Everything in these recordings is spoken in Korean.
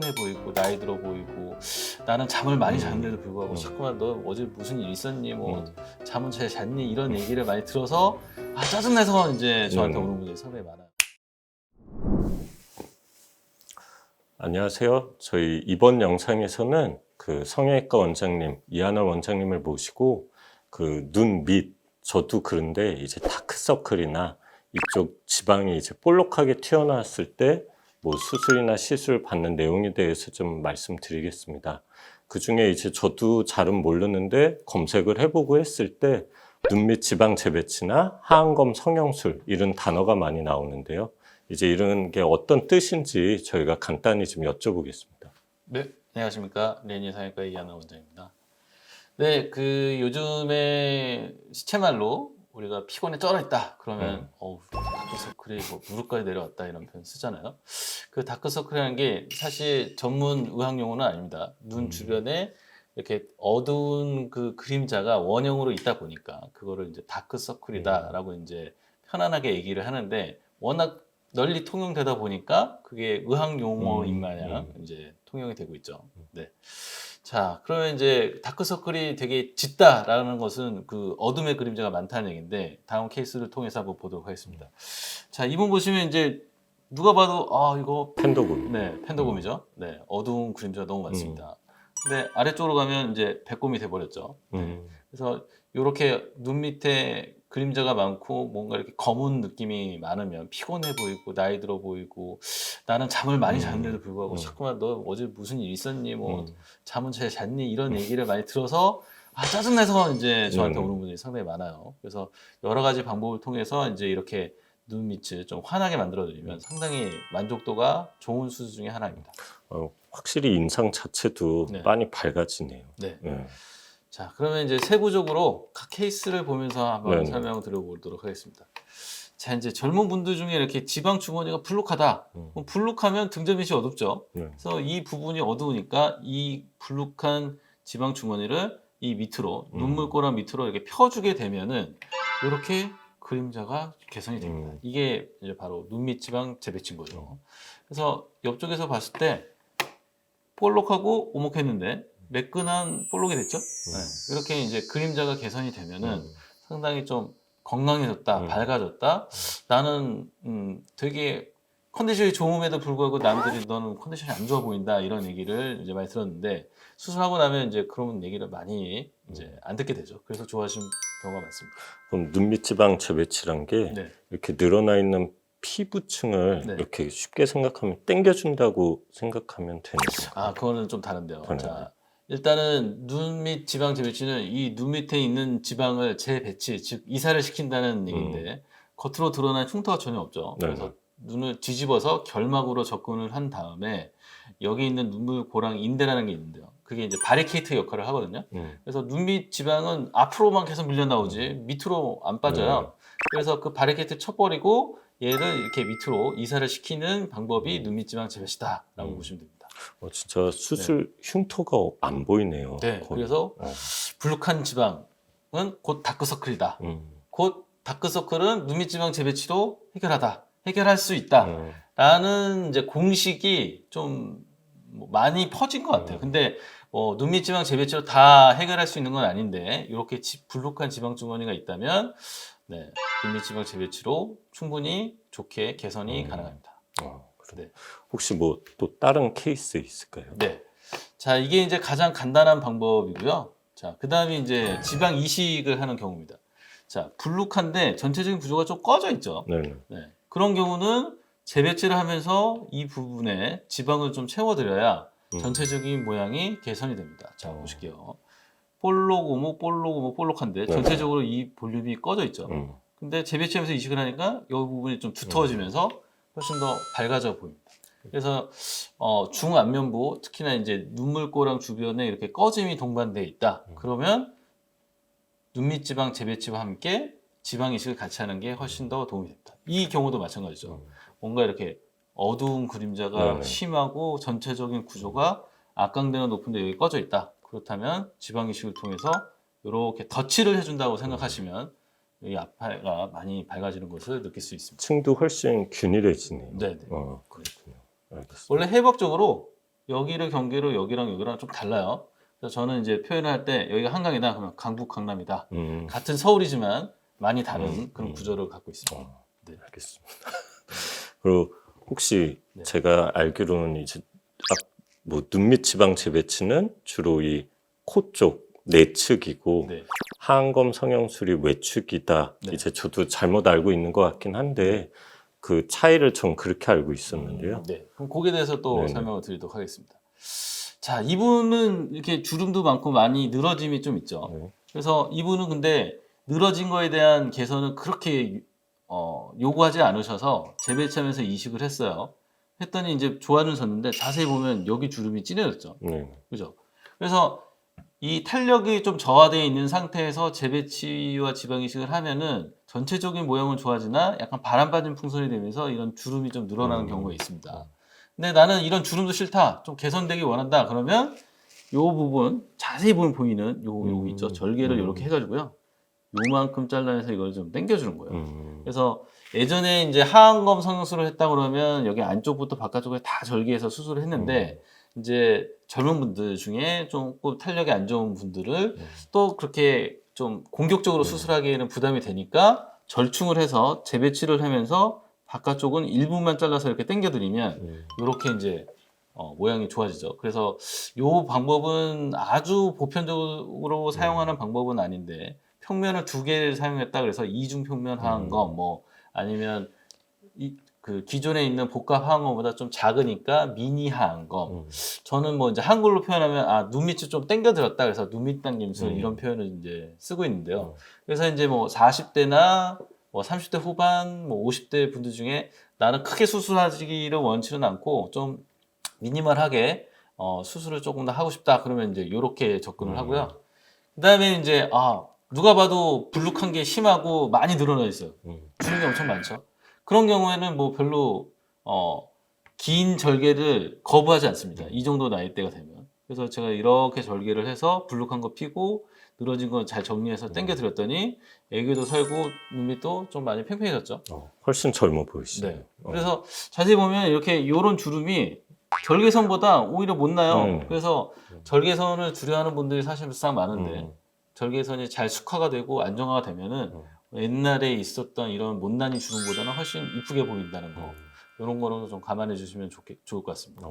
피곤해 보이고 나이 들어 보이고 나는 잠을 많이 잤는데도 불구하고 자꾸만 너 어제 무슨 일 있었니 뭐 잠은 잘 잤니 이런 얘기를 많이 들어서 짜증내서 이제 저한테 오는 분들이 상당히 많아요. 안녕하세요. 저희 이번 영상에서는 그 성형외과 원장님 이하나 원장님을 모시고 그 눈 밑, 저도 그런데 이제 다크서클이나 이쪽 지방이 이제 볼록하게 튀어나왔을 때 뭐 수술이나 시술 받는 내용에 대해서 좀 말씀드리겠습니다. 그 중에 이제 저도 잘은 모르는데 검색을 해보고 했을 때 눈 밑 지방 재배치나 하안검 성형술 이런 단어가 많이 나오는데요. 이제 이런 게 어떤 뜻인지 저희가 간단히 좀 여쭤보겠습니다. 네, 안녕하십니까. 레니 성형외과 이하나 원장입니다. 네, 그 요즘에 시체말로 우리가 피곤에 쩔어 있다 그러면 다크서클이 뭐 무릎까지 내려왔다 이런 표현 쓰잖아요. 그 다크서클이라는 게 사실 전문 의학 용어는 아닙니다. 눈 주변에 이렇게 어두운 그 그림자가 원형으로 있다 보니까 그거를 이제 다크서클이다라고 이제 편안하게 얘기를 하는데 워낙 널리 통용되다 보니까 그게 의학 용어인 마냥 이제 통용이 되고 있죠. 네. 자, 그러면 이제 다크서클이 되게 짙다라는 것은 그 어둠의 그림자가 많다는 얘기인데 다음 케이스를 통해서 한번 보도록 하겠습니다. 자, 이분 보시면 이제 누가 봐도 이거 펜더곰. 네, 펜더곰이죠. 네, 어두운 그림자가 너무 많습니다. 근데 아래쪽으로 가면 이제 백곰이 돼버렸죠. 네. 그래서 이렇게 눈 밑에 그림자가 많고 뭔가 이렇게 검은 느낌이 많으면 피곤해 보이고 나이 들어 보이고 나는 잠을 많이 잤는데도 불구하고 자꾸만 너 어제 무슨 일 있었니 뭐 잠은 잘 잤니 이런 얘기를 많이 들어서 짜증내서 이제 저한테 오는 분들이 상당히 많아요. 그래서 여러 가지 방법을 통해서 이제 이렇게 눈 밑을 좀 환하게 만들어 드리면 상당히 만족도가 좋은 수술 중에 하나입니다. 확실히 인상 자체도 네. 많이 밝아지네요. 네. 네. 자, 그러면 이제 세부적으로 각 케이스를 보면서 한번 네네. 설명을 드려보도록 하겠습니다. 자, 이제 젊은 분들 중에 이렇게 지방 주머니가 불룩하다. 그럼 불룩하면 등잔 밑이 어둡죠. 네. 그래서 이 부분이 어두우니까 이 불룩한 지방 주머니를 이 밑으로 눈물꼬랑 밑으로 이렇게 펴주게 되면은 이렇게 그림자가 개선이 됩니다. 이게 이제 바로 눈밑 지방 재배치인 거죠. 그래서 옆쪽에서 봤을 때 볼록하고 오목했는데 매끈한 볼록이 됐죠. 네. 이렇게 이제 그림자가 개선이 되면은 상당히 좀 건강해졌다, 밝아졌다. 나는 되게 컨디션이 좋음에도 불구하고 남들이 너는 컨디션이 안 좋아 보인다 이런 얘기를 이제 많이 들었는데 수술하고 나면 이제 그런 얘기를 많이 이제 안 듣게 되죠. 그래서 좋아하시는 경우가 많습니다. 그럼 눈밑 지방 재배치란 게 네. 이렇게 늘어나 있는 피부층을 네. 이렇게 쉽게 생각하면 당겨준다고 생각하면 되는 건가요? 그거는 좀 다른데요. 다른가요? 자, 일단은 눈 밑 지방 재배치는 이 눈 밑에 있는 지방을 재배치, 즉 이사를 시킨다는 얘기인데 겉으로 드러난 흉터가 전혀 없죠. 네네. 그래서 눈을 뒤집어서 결막으로 접근을 한 다음에 여기 있는 눈물고랑 인대라는 게 있는데요. 그게 이제 바리케이트 역할을 하거든요. 그래서 눈 밑 지방은 앞으로만 계속 밀려 나오지 밑으로 안 빠져요. 그래서 그 바리케이트 쳐버리고 얘를 이렇게 밑으로 이사를 시키는 방법이 눈 밑 지방 재배치다라고 보시면 됩니다. 진짜 수술 흉터가 안 보이네요. 네, 거의. 그래서 불룩한 지방은 곧 다크서클이다. 곧 다크서클은 눈밑 지방 재배치로 해결할 수 있다. 라는 이제 공식이 좀 많이 퍼진 것 같아요. 근데 눈밑 지방 재배치로 다 해결할 수 있는 건 아닌데 이렇게 불룩한 지방 주머니가 있다면 네, 눈밑 지방 재배치로 충분히 좋게 개선이 가능합니다. 네. 혹시 뭐 또 다른 케이스 있을까요? 네. 자, 이게 이제 가장 간단한 방법이고요. 자, 그 다음에 이제 지방 이식을 하는 경우입니다. 자, 불룩한데 전체적인 구조가 좀 꺼져 있죠. 네네. 네. 그런 경우는 재배치를 하면서 이 부분에 지방을 좀 채워드려야 전체적인 모양이 개선이 됩니다. 자, 보실게요. 볼록한데 전체적으로 이 볼륨이 꺼져 있죠. 근데 재배치하면서 이식을 하니까 이 부분이 좀 두터워지면서 훨씬 더 밝아져 보입니다. 그래서 중안면부 특히나 이제 눈물꼬랑 주변에 이렇게 꺼짐이 동반되어 있다. 그러면 눈밑 지방 재배치와 함께 지방 이식을 같이 하는 게 훨씬 더 도움이 됩니다. 이 경우도 마찬가지죠. 뭔가 이렇게 어두운 그림자가 네네. 심하고 전체적인 구조가 악광대가 높은데 여기 꺼져 있다. 그렇다면 지방 이식을 통해서 이렇게 덧칠을 해준다고 생각하시면 이 앞에가 많이 밝아지는 것을 느낄 수 있습니다. 층도 훨씬 균일해지네요. 네네. 그렇군요. 알겠습니다. 원래 해부학적으로 여기를 경계로 여기랑 좀 달라요. 그래서 저는 이제 표현을 할 때 여기가 한강이다 그러면 강북 강남이다. 같은 서울이지만 많이 다른 그런 구조를 갖고 있습니다. 네. 알겠습니다. 그리고 혹시 네. 제가 알기로는 이제 뭐 눈밑 지방 재배치는 주로 이 코 쪽 내측이고 네. 하안검 성형술이 외측이다. 네. 이제 저도 잘못 알고 있는 것 같긴 한데 그 차이를 전 그렇게 알고 있었는데요. 네. 그럼 거기에 대해서 또 네네. 설명을 드리도록 하겠습니다. 자, 이분은 이렇게 주름도 많고 많이 늘어짐이 좀 있죠. 네. 그래서 이분은 근데 늘어진 거에 대한 개선은 그렇게 요구하지 않으셔서 재배치하면서 이식을 했어요. 했더니 이제 좋아는 졌는데 자세히 보면 여기 주름이 진해졌죠. 네. 그죠? 그래서 이 탄력이 좀 저하되어 있는 상태에서 재배치와 지방 이식을 하면은 전체적인 모양은 좋아지나 약간 바람 빠진 풍선이 되면서 이런 주름이 좀 늘어나는 경우가 있습니다. 근데 나는 이런 주름도 싫다. 좀 개선되기 원한다. 그러면 요 부분 자세히 보면 보이는 요 있죠. 절개를 이렇게 해가지고요. 요만큼 잘라내서 이걸 좀 당겨주는 거예요. 그래서 예전에 이제 하안검 성형술을 했다 그러면 여기 안쪽부터 바깥쪽에 다 절개해서 수술을 했는데 이제 젊은 분들 중에 조금 탄력이 안 좋은 분들을 또 그렇게 좀 공격적으로 수술하기에는 부담이 되니까 절충을 해서 재배치를 하면서 바깥쪽은 일부만 잘라서 이렇게 당겨드리면 이렇게 이제 모양이 좋아지죠. 그래서 요 방법은 아주 보편적으로 사용하는 방법은 아닌데 평면을 2개를 사용했다 그래서 이중 평면 하안검 뭐 아니면 그 기존에 있는 복합 하안검보다 좀 작으니까 미니 하안검. 저는 뭐 이제 한글로 표현하면 눈밑을 좀 당겨들었다 그래서 눈밑 당김술 이런 표현을 이제 쓰고 있는데요. 그래서 이제 뭐 40대나 뭐 30대 후반, 뭐 50대 분들 중에 나는 크게 수술하기를 원치는 않고 좀 미니멀하게 수술을 조금 더 하고 싶다 그러면 이제 이렇게 접근을 하고요. 그다음에 이제 누가 봐도 불룩한 게 심하고 많이 늘어나 있어요. 주름이 엄청 많죠. 그런 경우에는 뭐 별로 긴 절개를 거부하지 않습니다. 이 정도 나이대가 되면. 그래서 제가 이렇게 절개를 해서 불룩한 거 피고 늘어진 거 잘 정리해서 당겨 드렸더니 애교도 살고 눈밑도 좀 많이 팽팽해졌죠. 훨씬 젊어 보이시네요. 네. 그래서 자세히 보면 이렇게 요런 주름이 절개선보다 오히려 못 나요. 그래서 절개선을 두려워하는 분들이 사실상 많은데 절개선이 잘 숙화가 되고 안정화가 되면은 옛날에 있었던 이런 못난이 주름보다는 훨씬 이쁘게 보인다는 거. 이런 거는 좀 감안해 주시면 좋을 것 같습니다.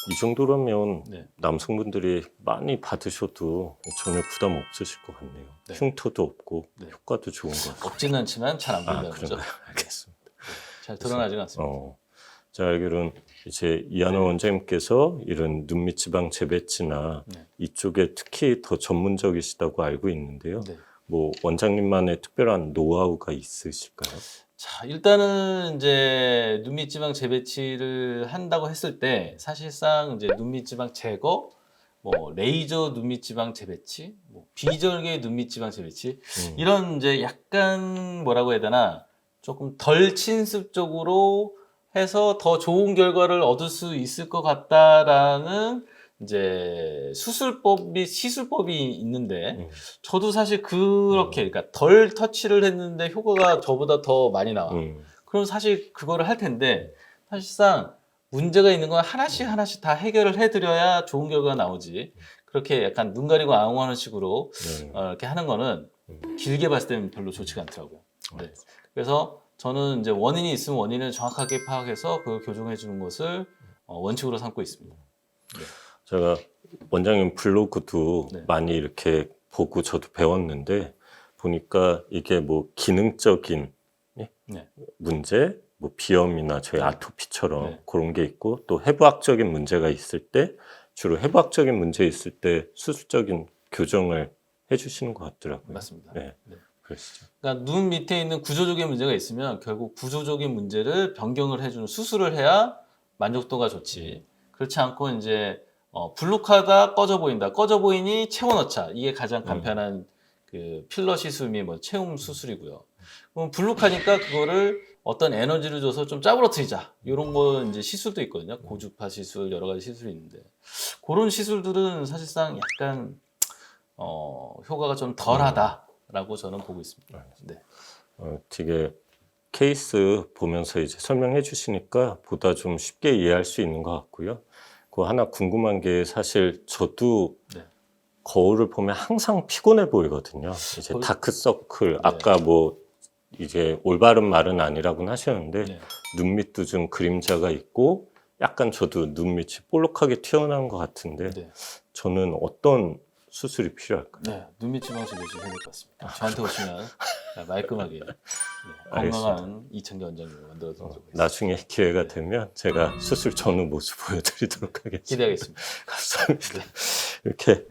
이 정도라면 네. 남성분들이 많이 받으셔도 전혀 부담 없으실 것 같네요. 네. 흉터도 없고 네. 효과도 좋은 것 같아요. 없지는 않지만 잘 안 보인다는 거죠. 그런가요? 알겠습니다. 잘 드러나지가 않습니다. 제가 알기로는 이제 이하나 원장님께서 이런 눈밑 지방 재배치나 이쪽에 특히 더 전문적이시다고 알고 있는데요. 네. 뭐 원장님만의 특별한 노하우가 있으실까요? 자, 일단은 이제 눈밑 지방 재배치를 한다고 했을 때 사실상 이제 눈밑 지방 제거, 뭐 레이저 눈밑 지방 재배치, 뭐 비절개 눈밑 지방 재배치 이런 이제 약간 뭐라고 해야 되나 조금 덜 침습적으로 해서 더 좋은 결과를 얻을 수 있을 것 같다라는 이제 수술법 및 시술법이 있는데 저도 사실 그렇게 그러니까 덜 터치를 했는데 효과가 저보다 더 많이 나와. 그럼 사실 그거를 할 텐데 사실상 문제가 있는 건 하나씩 다 해결을 해드려야 좋은 결과가 나오지. 그렇게 약간 눈 가리고 아웅하는 식으로 이렇게 하는 거는 길게 봤을 때는 별로 좋지가 않더라고요. 네. 그래서 저는 이제 원인이 있으면 원인을 정확하게 파악해서 그걸 교정해 주는 것을 원칙으로 삼고 있습니다. 네. 제가 원장님 블로그도 네. 많이 이렇게 보고 저도 배웠는데 보니까 이게 뭐 기능적인 문제, 뭐 비염이나 저희 아토피처럼 그런 게 있고 또 해부학적인 문제가 있을 때 주로 해부학적인 문제 있을 때 수술적인 교정을 해주시는 것 같더라고요. 맞습니다. 네. 네. 그러시죠. 그러니까 눈 밑에 있는 구조적인 문제가 있으면 결국 구조적인 문제를 변경을 해주는 수술을 해야 만족도가 좋지. 그렇지 않고 이제 불룩하다 꺼져 보인다. 꺼져 보이니 채워넣자. 이게 가장 간편한 그 필러 시술 및 뭐 채움 수술이고요. 그럼 불룩하니까 그거를 어떤 에너지를 줘서 좀 짜부러뜨리자. 이런 거 이제 시술도 있거든요. 고주파 시술 여러 가지 시술이 있는데 그런 시술들은 사실상 약간 효과가 좀 덜하다라고 저는 보고 있습니다. 네. 되게 케이스 보면서 이제 설명해 주시니까 보다 좀 쉽게 이해할 수 있는 것 같고요. 그 하나 궁금한 게 사실 저도 네. 거울을 보면 항상 피곤해 보이거든요. 이제 거의- 다크서클 네. 아까 뭐 이제 올바른 말은 아니라고는 하셨는데 네. 눈 밑도 좀 그림자가 있고 약간 저도 눈 밑이 볼록하게 튀어나온 것 같은데 네. 저는 어떤 수술이 필요할까요? 네, 눈밑 지방수 내시면 해야 될 것 같습니다. 저한테 오시면 말끔하게 네, 알겠습니다. 건강한 이창기 원장님을 만들어드리도록 하겠습니다. 나중에 기회가 되면 제가 수술 전후 모습 보여드리도록 하겠습니다. 기대하겠습니다. 감사합니다. 이렇게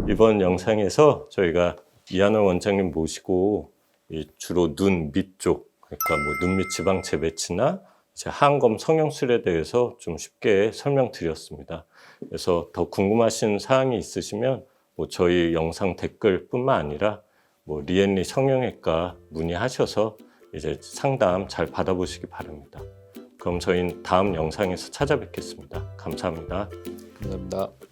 이번 영상에서 저희가 이한원 원장님 모시고 이 주로 눈 밑쪽, 그러니까 뭐 눈밑 지방 재배치나 이제 하안검 성형술에 대해서 좀 쉽게 설명드렸습니다. 그래서 더 궁금하신 사항이 있으시면 뭐 저희 영상 댓글뿐만 아니라 뭐 리앤리 성형외과 문의하셔서 이제 상담 잘 받아보시기 바랍니다. 그럼 저희는 다음 영상에서 찾아뵙겠습니다. 감사합니다. 감사합니다.